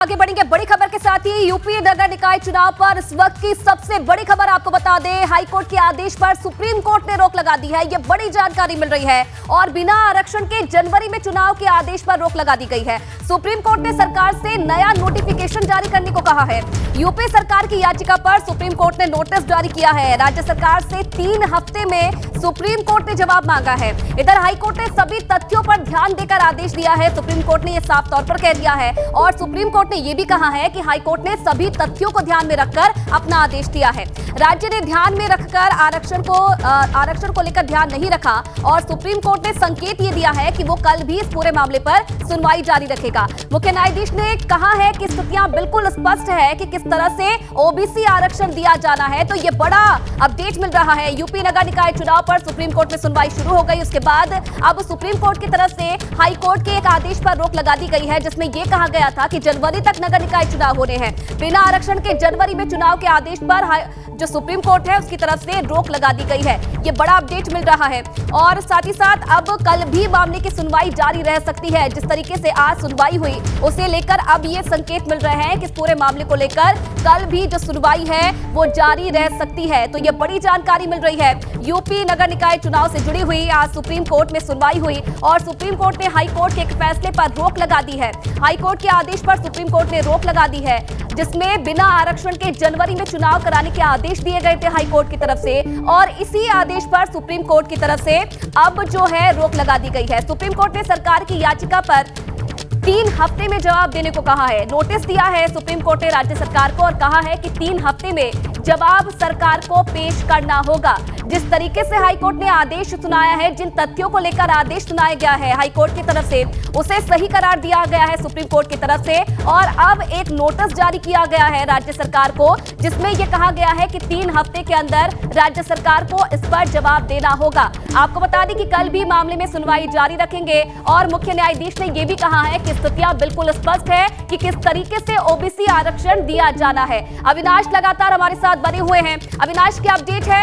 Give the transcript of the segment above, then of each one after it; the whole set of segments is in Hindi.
आगे बढ़ेंगे बड़ी खबर के साथ ही यूपी नगर निकाय चुनाव पर इस वक्त की सबसे बड़ी खबर आपको बता दें, हाईकोर्ट के आदेश पर सुप्रीम कोर्ट ने रोक लगा दी है। ये बड़ी जानकारी मिल रही है और बिना आरक्षण के जनवरी में चुनाव के आदेश पर रोक लगा दी गई है। सुप्रीम कोर्ट ने सरकार से नया नोटिफिकेशन जारी करने को कहा है। यूपी सरकार की याचिका पर सुप्रीम कोर्ट ने नोटिस जारी किया है। राज्य सरकार से 3 हफ्ते में सुप्रीम कोर्ट ने जवाब मांगा है। इधर हाईकोर्ट ने सभी तथ्यों पर ध्यान देकर आदेश दिया है। सुप्रीम कोर्ट ने यह साफ तौर पर कह दिया है और सुप्रीम कोर्ट ने यह भी कहा है कि हाईकोर्ट ने सभी तथ्यों को ध्यान में रखकर अपना आदेश दिया है। राज्य ने ध्यान में रखकर आरक्षण को लेकर ध्यान नहीं रखा और सुप्रीम कोर्ट ने संकेत ये दिया है कि वो कल भी इस पूरे मामले पर सुनवाई जारी रखेगा। मुख्य न्यायाधीश ने कहा है कि स्थितियां बिल्कुल स्पष्ट है कि किस तरह से ओबीसी आरक्षण दिया जाना है। तो ये बड़ा अपडेट मिल रहा है। यूपी नगर निकाय चुनाव पर सुप्रीम कोर्ट में सुनवाई शुरू हो गई। उसके बाद अब सुप्रीम कोर्ट की तरफ से हाई कोर्ट के एक आदेश पर रोक लगा दी गई है, जिसमें यह कहा गया था कि जनवरी तक नगर निकाय चुनाव होने हैं। बिना आरक्षण के जनवरी में चुनाव के आदेश पर जो सुप्रीम कोर्ट है उसकी तरफ से रोक लगा दी गई है। ये बड़ा अपडेट मिल रहा है और साथ ही साथ अब कल भी मामले की सुनवाई जारी रह सकती है। जिस तरीके से आज सुनवाई हुई उसे लेकर अब ये संकेत मिल रहे हैं कि इस पूरे मामले को लेकर कल भी जो सुनवाई है वो जारी रह सकती है। तो ये बड़ी जानकारी मिल रही है। यूपी नगर निकाय चुनाव से जुड़ी हुई आज सुप्रीम कोर्ट में सुनवाई हुई और सुप्रीम कोर्ट ने हाई कोर्ट के एक फैसले पर रोक लगा दी है। हाई कोर्ट के आदेश पर सुप्रीम कोर्ट ने रोक लगा दी है, जिसमें बिना आरक्षण के जनवरी में चुनाव कराने के आदेश दिए गए थे हाई कोर्ट की तरफ से और इसी आदेश पर सुप्रीम कोर्ट की तरफ से अब जो है रोक लगा दी गई है। सुप्रीम कोर्ट ने सरकार की याचिका पर 3 हफ्ते में जवाब देने को कहा है। नोटिस दिया है सुप्रीम कोर्ट ने राज्य सरकार को और कहा है कि 3 हफ्ते में जवाब सरकार को पेश करना होगा। जिस तरीके से हाईकोर्ट ने आदेश सुनाया है, जिन तथ्यों को लेकर आदेश सुनाया गया है हाईकोर्ट की तरफ से, उसे सही करार दिया गया है सुप्रीम कोर्ट की तरफ से और अब एक नोटिस जारी किया गया है राज्य सरकार को, जिसमें यह कहा गया है कि 3 हफ्ते के अंदर राज्य सरकार को इस पर जवाब देना होगा। आपको बता दें कि कल भी मामले में सुनवाई जारी रखेंगे और मुख्य न्यायाधीश ने यह भी कहा है कि स्थितियां बिल्कुल स्पष्ट है कि किस तरीके से ओबीसी आरक्षण दिया जाना है। अविनाश लगातार हमारे साथ बने हुए हैं। अविनाश, क्या अपडेट है?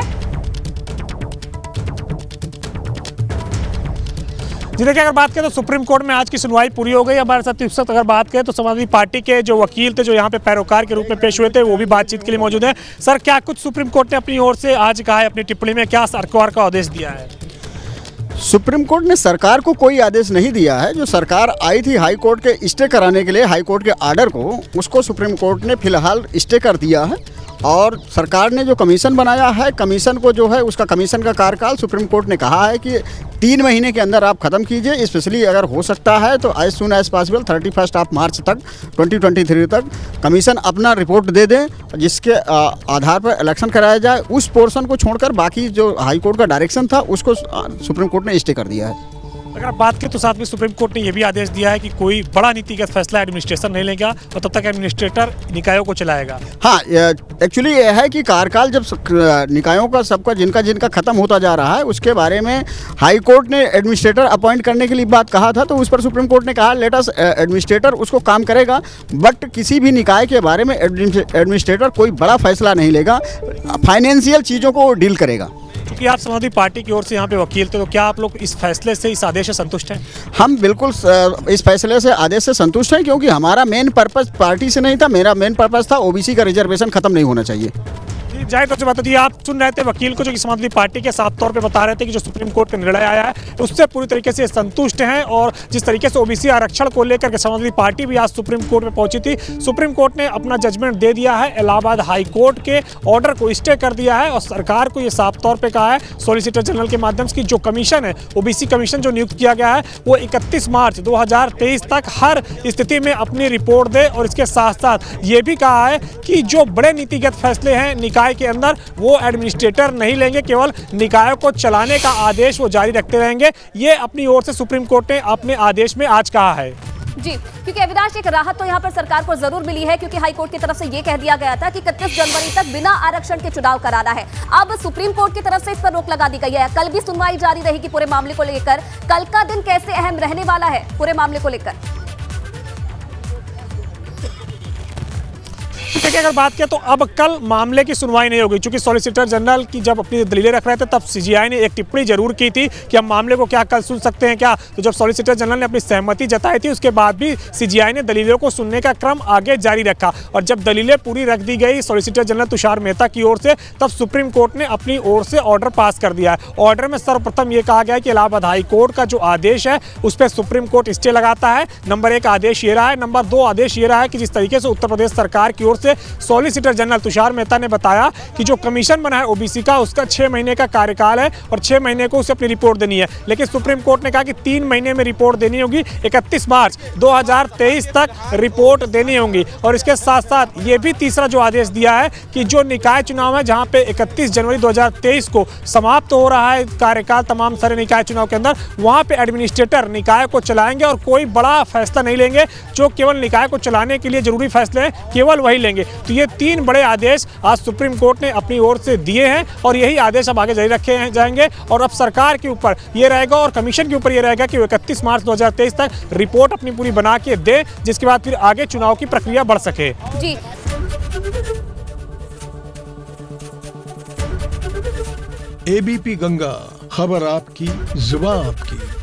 जी देखिए, अगर बात करें तो सुप्रीम कोर्ट में आज की सुनवाई पूरी हो गई। हमारे साथ इस वक्त अगर बात करें तो समाजवादी पार्टी के जो वकील थे, जो यहाँ पे पैरोकार के रूप में पेश हुए थे, वो भी बातचीत के लिए मौजूद हैं। सर, क्या कुछ सुप्रीम कोर्ट ने अपनी ओर से आज कहा है अपनी टिप्पणी में, क्या सरकार का आदेश दिया है? सुप्रीम कोर्ट ने सरकार को कोई आदेश नहीं दिया है। जो सरकार आई थी हाई कोर्ट के स्टे कराने के लिए, हाई कोर्ट के आर्डर को, उसको सुप्रीम कोर्ट ने फिलहाल स्टे कर दिया है और सरकार ने जो कमीशन बनाया है, कमीशन को जो है उसका कमीशन का कार्यकाल सुप्रीम कोर्ट ने कहा है कि 3 महीने के अंदर आप ख़त्म कीजिए। स्पेशली अगर हो सकता है तो एज सून एज पॉसिबल 31 मार्च तक 2023 तक कमीशन अपना रिपोर्ट दे दें, जिसके आधार पर इलेक्शन कराया जाए। उस पोर्शन को छोड़कर बाकी जो हाई कोर्ट का डायरेक्शन था उसको सुप्रीम कोर्ट ने स्टे कर दिया है। अगर आप बात करें तो साथ में सुप्रीम कोर्ट ने यह भी आदेश दिया है कि कोई बड़ा नीतिगत फैसला एडमिनिस्ट्रेशन नहीं लेगा और तब तक एडमिनिस्ट्रेटर निकायों को चलाएगा। हाँ, एक्चुअली ये है कि कार्यकाल जब निकायों का सबका जिनका खत्म होता जा रहा है, उसके बारे में हाई कोर्ट ने एडमिनिस्ट्रेटर अपॉइंट करने के लिए बात कहा था, तो उस पर सुप्रीम कोर्ट ने कहा लेट अस एडमिनिस्ट्रेटर उसको काम करेगा, बट किसी भी निकाय के बारे में एडमिनिस्ट्रेटर कोई बड़ा फैसला नहीं लेगा, फाइनेंशियल चीज़ों को डील करेगा। क्योंकि आप समाजवादी पार्टी की ओर से यहाँ पे वकील थे, तो क्या आप लोग इस फैसले से, इस आदेश से संतुष्ट हैं? हम बिल्कुल इस फैसले से, आदेश से संतुष्ट हैं, क्योंकि हमारा मेन पर्पस पार्टी से नहीं था। मेरा मेन पर्पस था ओबीसी का रिजर्वेशन खत्म नहीं होना चाहिए। जाहिर तौर से बात होती है, आप सुन रहे थे वकील को, जो कि समाजवादी पार्टी के साफ तौर पे बता रहे थे कि जो सुप्रीम कोर्ट का निर्णय आया है उससे पूरी तरीके से संतुष्ट हैं और जिस तरीके से ओबीसी आरक्षण को लेकर के समाजवादी पार्टी भी आज सुप्रीम कोर्ट में पहुंची थी। सुप्रीम कोर्ट ने अपना जजमेंट दे दिया है, इलाहाबाद हाई कोर्ट के ऑर्डर को स्टे कर दिया है और सरकार को ये साफ तौर पर कहा है सॉलिसिटर जनरल के माध्यम से कि जो कमीशन है, ओबीसी कमीशन जो नियुक्त किया गया है, वो 31 मार्च 2023 तक हर स्थिति में अपनी रिपोर्ट दे और इसके साथ साथ ये भी कहा है कि जो बड़े नीतिगत फैसले हैं निकाय के अंदर, वो एडमिनिस्ट्रेटर नहीं लेंगे, केवल निकायों को चलाने का आदेश वो जारी रखते रहेंगे। ये अपनी ओर से सुप्रीम कोर्ट ने अपने आदेश में आज कहा है। जी, क्योंकि अविनाश, एक राहत तो यहाँ पर सरकार को जरूर मिली है, क्योंकि हाईकोर्ट की तरफ से ये कह दिया गया था कि 31 जनवरी तक बिना आरक्षण के चुनाव कराना है। अब सुप्रीम कोर्ट की तरफ से इस पर रोक लगा दी गई है। कल भी सुनवाई जारी रहेगी पूरे मामले को लेकर। कल का दिन कैसे अहम रहने वाला है पूरे मामले को लेकर? देखिए, अगर बात किया तो अब कल मामले की सुनवाई नहीं होगी, क्योंकि सॉलिसिटर जनरल की जब अपनी दलीलें रख रहे थे तब सीजीआई ने एक टिप्पणी जरूर की थी कि हम मामले को क्या कल सुन सकते हैं क्या। तो जब सॉलिसिटर जनरल ने अपनी सहमति जताई थी उसके बाद भी सीजीआई ने दलीलों को सुनने का क्रम आगे जारी रखा, और जब दलीलें पूरी रख दी गई सॉलिसिटर जनरल तुषार मेहता की ओर से, तब सुप्रीम कोर्ट ने अपनी ओर से ऑर्डर पास कर दिया है। ऑर्डर में सर्वप्रथम ये कहा गया है कि इलाहाबाद हाई कोर्ट का जो आदेश है उस पर सुप्रीम कोर्ट स्टे लगाता है। नंबर 1 आदेश ये रहा है। नंबर 2 आदेश ये रहा है कि जिस तरीके से उत्तर प्रदेश सरकार की ओर से सॉलिसिटर जनरल तुषार मेहता ने बताया कि जो कमीशन बना है ओबीसी का, उसका 6 महीने का कार्यकाल है और 6 महीने को उसे अपनी रिपोर्ट देनी है, लेकिन सुप्रीम कोर्ट ने कहा कि 3 महीने में रिपोर्ट देनी होगी, 31 मार्च 2023 तक रिपोर्ट देनी होगी। और इसके साथ साथ ये भी तीसरा जो आदेश दिया है कि जो निकाय चुनाव है जहां पे 31 जनवरी 2023 को समाप्त हो रहा है कार्यकाल तमाम सारे निकाय चुनाव के अंदर, वहां पे एडमिनिस्ट्रेटर निकाय को चलाएंगे और कोई बड़ा फैसला नहीं लेंगे, जो केवल निकाय को चलाने के लिए जरूरी फैसले हैं केवल वही लेंगे। तो ये 3 बड़े आदेश आज सुप्रीम कोर्ट ने अपनी ओर से दिए हैं और यही आदेश अब आगे जारी रखे जाएंगे। और अब सरकार के ऊपर ये रहेगा और कमीशन के ऊपर ये रहेगा कि 31 मार्च 2023 तक रिपोर्ट अपनी पूरी बना के दे, जिसके बाद फिर आगे चुनाव की प्रक्रिया बढ़ सके। जी, एबीपी गंगा, खबर आपकी, जुबान आपकी।